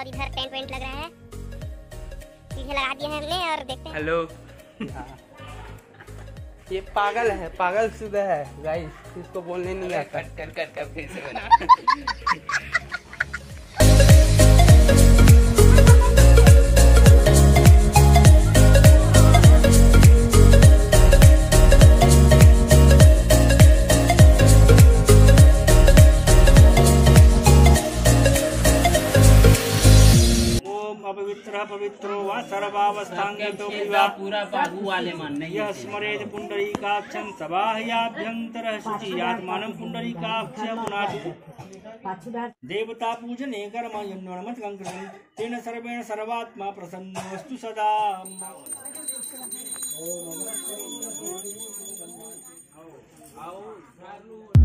और इधर tent went लग रहा है, पीछे लगा दिया है हमने और देखते हैं। हेलो। ये पागल है, पागल शुदा है गाइस, इसको बोलने नहीं आता। कर फिर से बना। पवित्र पवित्रो वा सर्वावस्थांगतो विवा पूरा बाबू वाले मानने यह स्मरेत पुंडरीकाक्षं सबाह्याभ्यंतरः शुचियात्मानं पुंडरीकाक्षं पुनातु देवता पूजने कर्मयन्वनमतं कृतं तेन सर्वेण सर्वात्मा प्रसन्नोऽस्तु सदा। आओ